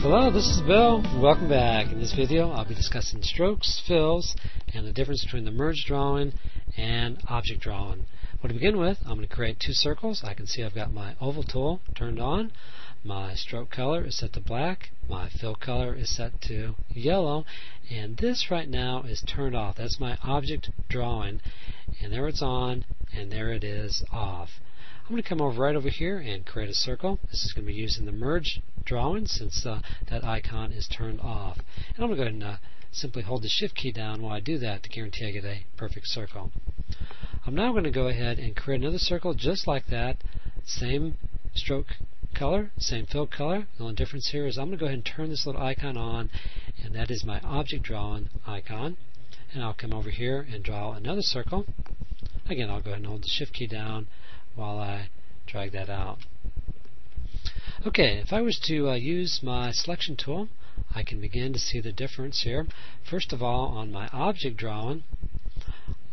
Hello, this is Bill. Welcome back. In this video, I'll be discussing strokes, fills, and the difference between the merge drawing and object drawing. Well, to begin with, I'm going to create two circles. I can see I've got my oval tool turned on. My stroke color is set to black. My fill color is set to yellow. And this right now is turned off. That's my object drawing. And there it's on, and there it is off. I'm going to come right over here and create a circle. This is going to be using the merge drawing since that icon is turned off. And I'm going to go ahead and simply hold the shift key down while I do that to guarantee I get a perfect circle. I'm now going to go ahead and create another circle just like that. Same stroke color, same fill color. The only difference here is I'm going to go ahead and turn this little icon on, and that is my object drawing icon. And I'll come over here and draw another circle. Again, I'll go ahead and hold the shift key down while I drag that out. Okay, if I was to use my selection tool, I can begin to see the difference here. First of all, on my object drawing,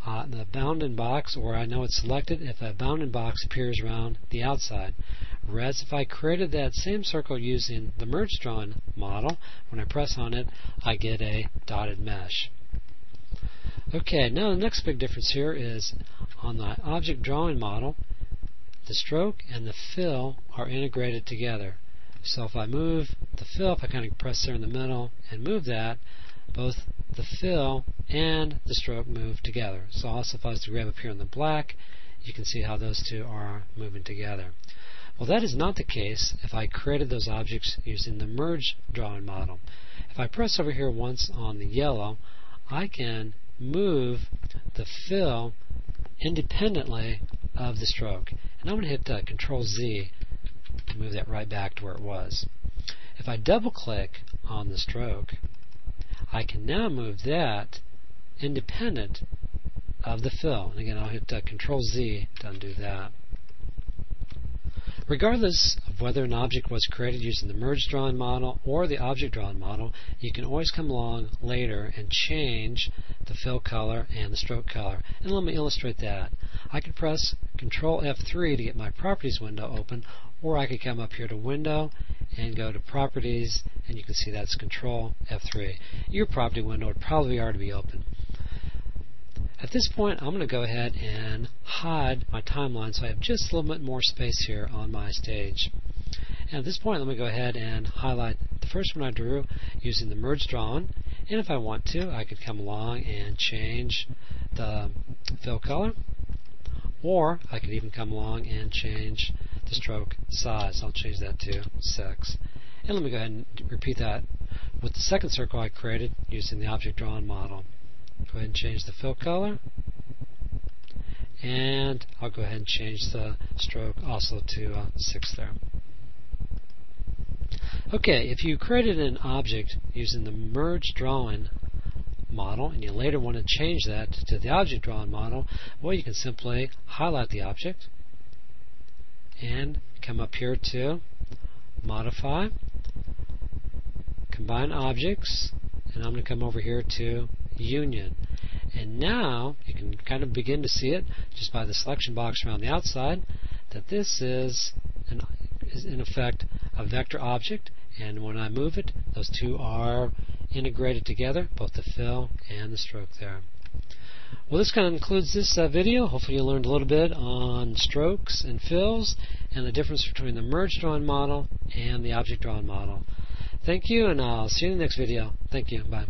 the bounding box, or I know it's selected if a bounding box appears around the outside. Whereas if I created that same circle using the merge drawing model, when I press on it, I get a dotted mesh. Okay, now the next big difference here is on the object drawing model, the stroke and the fill are integrated together. So if I move the fill, if I kind of press there in the middle and move that, both the fill and the stroke move together. So also if I was to grab up here in the black, you can see how those two are moving together. Well, that is not the case if I created those objects using the merge drawing model. If I press over here once on the yellow, I can move the fill independently of the stroke. And I'm going to hit Control Z to move that right back to where it was. If I double click on the stroke, I can now move that independent of the fill. And again, I'll hit Control Z to undo that. Regardless of whether an object was created using the merge drawing model or the object drawing model, you can always come along later and change the fill color and the stroke color. And let me illustrate that. I could press Control F3 to get my Properties window open, or I could come up here to Window and go to Properties, and you can see that's Control F3. Your property window would probably already be open. At this point, I'm going to go ahead and hide my timeline so I have just a little bit more space here on my stage. And at this point, let me go ahead and highlight the first one I drew using the merge drawing. And if I want to, I could come along and change the fill color, or I could even come along and change the stroke size. I'll change that to 6. And let me go ahead and repeat that with the second circle I created using the object drawing model. Go ahead and change the fill color, and I'll go ahead and change the stroke also to 6 there. Okay, if you created an object using the merge drawing model and you later want to change that to the object drawing model, well, you can simply highlight the object and come up here to Modify, Combine Objects, and I'm going to come over here to Union. And now you can kind of begin to see it just by the selection box around the outside that this is in effect a vector object, and when I move it, those two are integrated together, both the fill and the stroke there. Well, this kind of concludes this video. Hopefully you learned a little bit on strokes and fills and the difference between the merge drawing model and the object drawing model. Thank you, and I'll see you in the next video. Thank you. Bye.